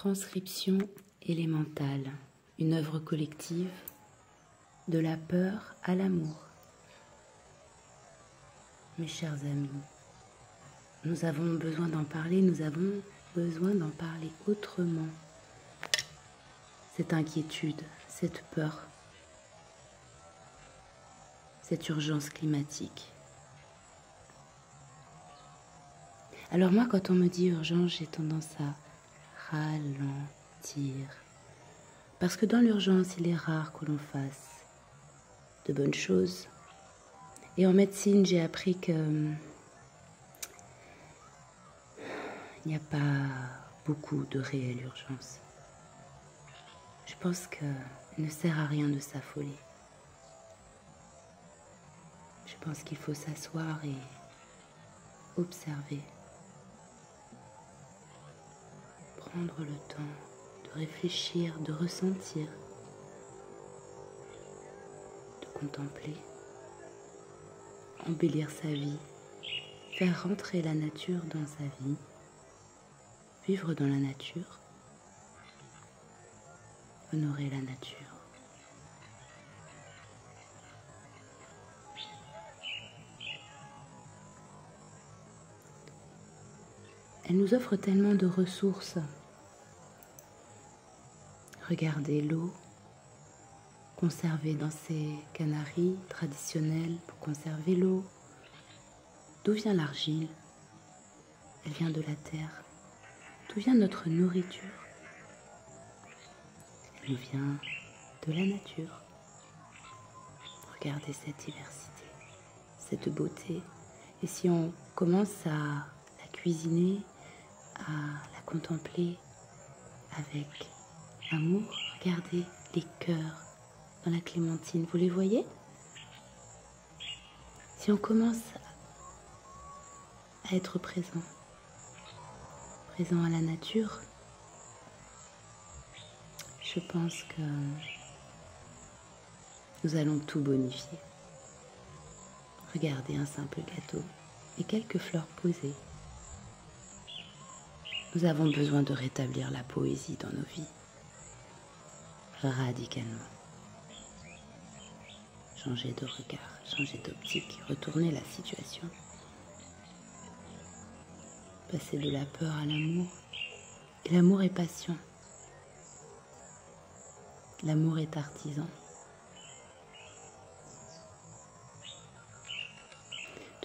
Transcription élémentale, une œuvre collective, de la peur à l'amour. Mes chers amis, nous avons besoin d'en parler, nous avons besoin d'en parler autrement. Cette inquiétude, cette peur, cette urgence climatique. Alors moi, quand on me dit urgence, j'ai tendance à ralentir. Parce que dans l'urgence, il est rare que l'on fasse de bonnes choses. Et en médecine, j'ai appris que il n'y a pas beaucoup de réelle urgence. Je pense qu'il ne sert à rien de s'affoler. Je pense qu'il faut s'asseoir et observer. Prendre le temps de réfléchir, de ressentir, de contempler, embellir sa vie, faire rentrer la nature dans sa vie, vivre dans la nature, honorer la nature. Elle nous offre tellement de ressources. Regardez l'eau, conservée dans ces canaries traditionnelles pour conserver l'eau. D'où vient l'argile? Elle vient de la terre. D'où vient notre nourriture? Elle nous vient de la nature. Regardez cette diversité, cette beauté. Et si on commence à la cuisiner, à la contempler avec amour, regardez les cœurs dans la clémentine, vous les voyez? Si on commence à être présent à la nature, je pense que nous allons tout bonifier. Regardez un simple gâteau et quelques fleurs posées. Nous avons besoin de rétablir la poésie dans nos vies. Radicalement. Changer de regard, changer d'optique, retourner la situation. Passer de la peur à l'amour. Et l'amour est patient. L'amour est artisan.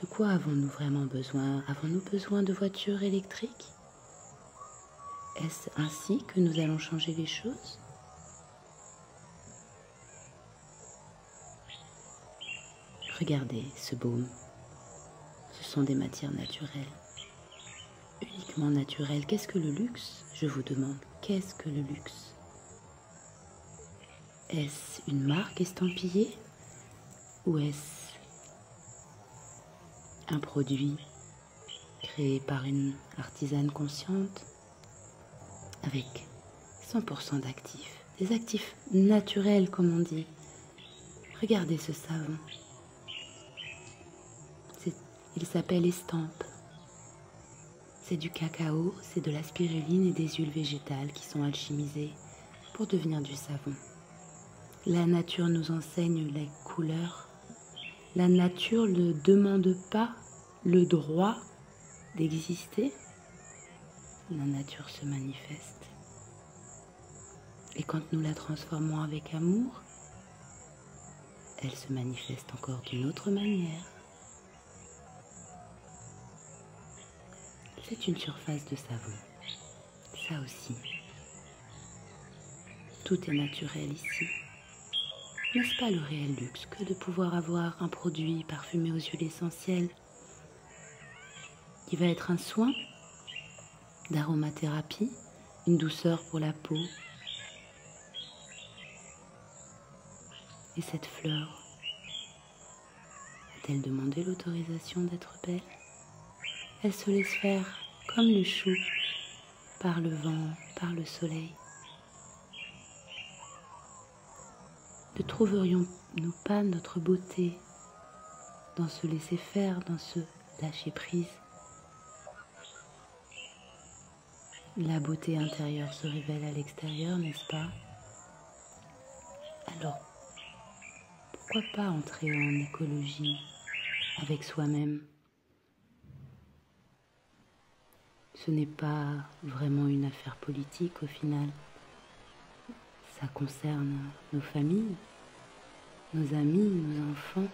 De quoi avons-nous vraiment besoin? Avons-nous besoin de voitures électriques? Est-ce ainsi que nous allons changer les choses? Regardez ce baume. Ce sont des matières naturelles. Uniquement naturelles. Qu'est-ce que le luxe? Je vous demande, qu'est-ce que le luxe? Est-ce une marque estampillée? Ou est-ce un produit créé par une artisane consciente avec 100% d'actifs? Des actifs naturels, comme on dit. Regardez ce savon. Il s'appelle Estampe. C'est du cacao, c'est de la spiruline et des huiles végétales qui sont alchimisées pour devenir du savon. La nature nous enseigne les couleurs. La nature ne demande pas le droit d'exister. La nature se manifeste. Et quand nous la transformons avec amour, elle se manifeste encore d'une autre manière. C'est une surface de savon. Ça aussi. Tout est naturel ici. N'est-ce pas le réel luxe que de pouvoir avoir un produit parfumé aux huiles essentielles qui va être un soin d'aromathérapie, une douceur pour la peau? Et cette fleur, a-t-elle demandé l'autorisation d'être belle? Elle se laisse faire comme le chou, par le vent, par le soleil. Ne trouverions-nous pas notre beauté dans ce laisser-faire, dans ce lâcher-prise? La beauté intérieure se révèle à l'extérieur, n'est-ce pas? Alors, pourquoi pas entrer en écologie avec soi-même? Ce n'est pas vraiment une affaire politique au final. Ça concerne nos familles, nos amis, nos enfants.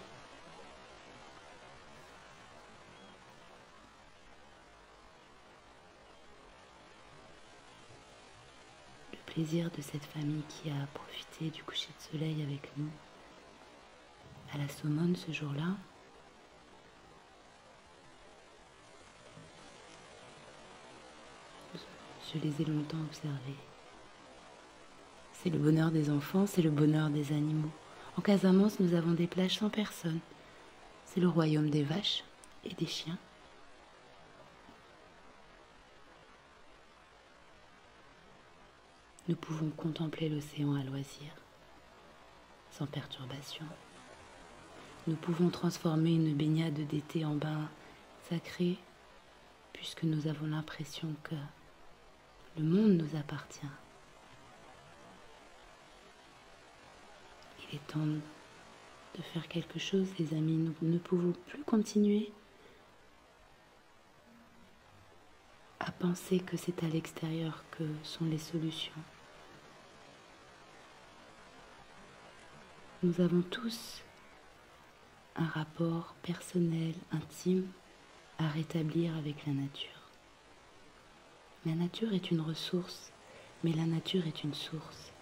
Le plaisir de cette famille qui a profité du coucher de soleil avec nous à la Saumone ce jour-là. Je les ai longtemps observés. C'est le bonheur des enfants, c'est le bonheur des animaux. En Casamance, nous avons des plages sans personne. C'est le royaume des vaches et des chiens. Nous pouvons contempler l'océan à loisir, sans perturbation. Nous pouvons transformer une baignade d'été en bain sacré, puisque nous avons l'impression que le monde nous appartient. Il est temps de faire quelque chose, les amis. Nous ne pouvons plus continuer à penser que c'est à l'extérieur que sont les solutions. Nous avons tous un rapport personnel, intime, à rétablir avec la nature. La nature est une ressource, mais la nature est une source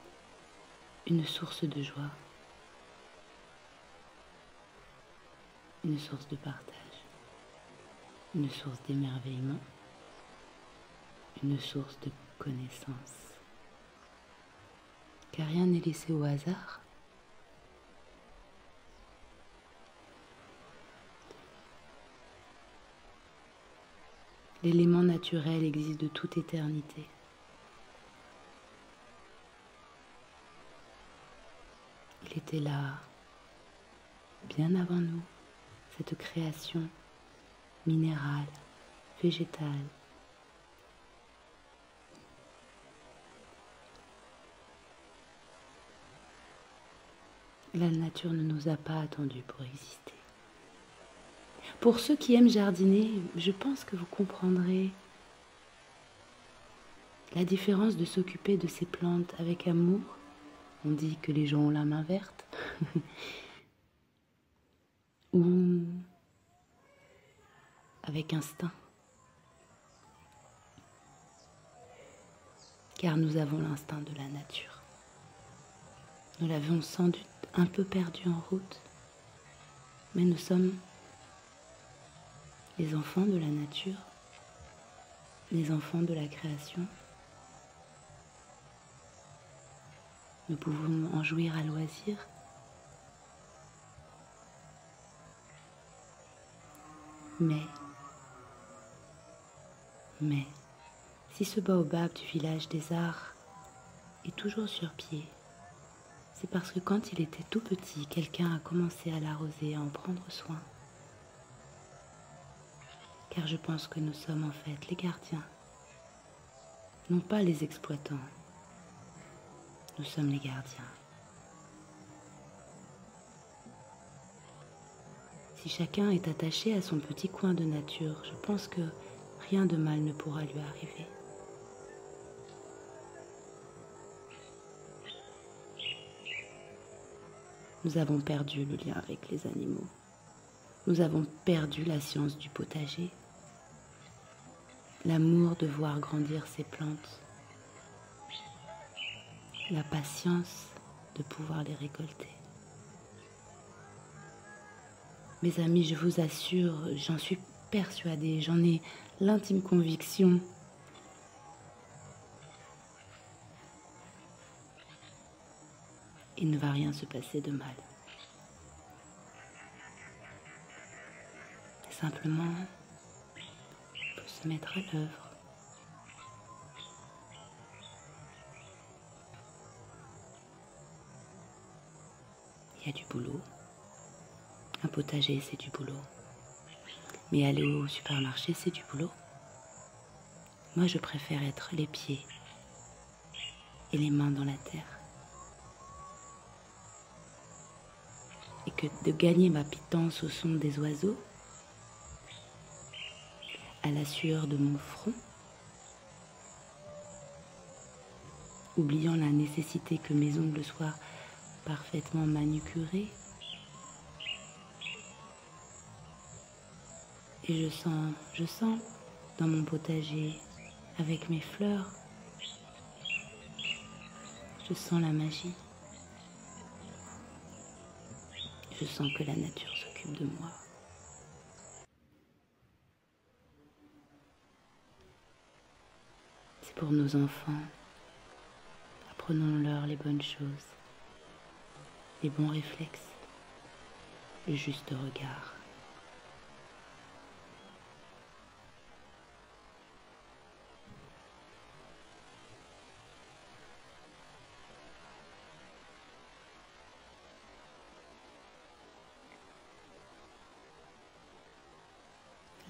de joie, une source de partage, une source d'émerveillement, une source de connaissance. Car rien n'est laissé au hasard. L'élément naturel existe de toute éternité. Il était là bien avant nous, cette création minérale, végétale. La nature ne nous a pas attendus pour exister. Pour ceux qui aiment jardiner, je pense que vous comprendrez la différence de s'occuper de ces plantes avec amour. On dit que les gens ont la main verte. Ou avec instinct. Car nous avons l'instinct de la nature. Nous l'avons sans doute un peu perdu en route, mais nous sommes les enfants de la nature, les enfants de la création. Nous pouvons en jouir à loisir. Mais, si ce baobab du village des arts est toujours sur pied, c'est parce que quand il était tout petit, quelqu'un a commencé à l'arroser, à en prendre soin. Car je pense que nous sommes en fait les gardiens, non pas les exploitants. Nous sommes les gardiens. Si chacun est attaché à son petit coin de nature, je pense que rien de mal ne pourra lui arriver. Nous avons perdu le lien avec les animaux. Nous avons perdu la science du potager, l'amour de voir grandir ces plantes, la patience de pouvoir les récolter. Mes amis, je vous assure, j'en suis persuadée, j'en ai l'intime conviction. Il ne va rien se passer de mal. Simplement, il faut se mettre à l'œuvre. Il y a du boulot. Un potager, c'est du boulot. Mais aller au supermarché, c'est du boulot. Moi, je préfère être les pieds et les mains dans la terre. Et que de gagner ma pitance au son des oiseaux, à la sueur de mon front, oubliant la nécessité que mes ongles soient parfaitement manucurés. Et je sens dans mon potager, avec mes fleurs, je sens la magie. Je sens que la nature s'occupe de moi. C'est pour nos enfants. Apprenons-leur les bonnes choses, les bons réflexes, le juste regard.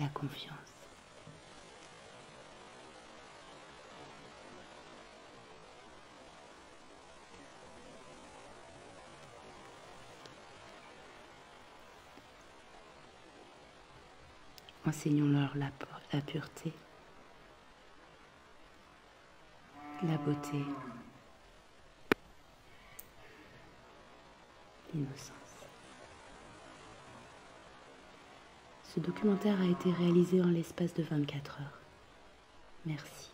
La confiance. Enseignons-leur la pureté, la beauté, l'innocence. Ce documentaire a été réalisé en l'espace de 24 heures. Merci.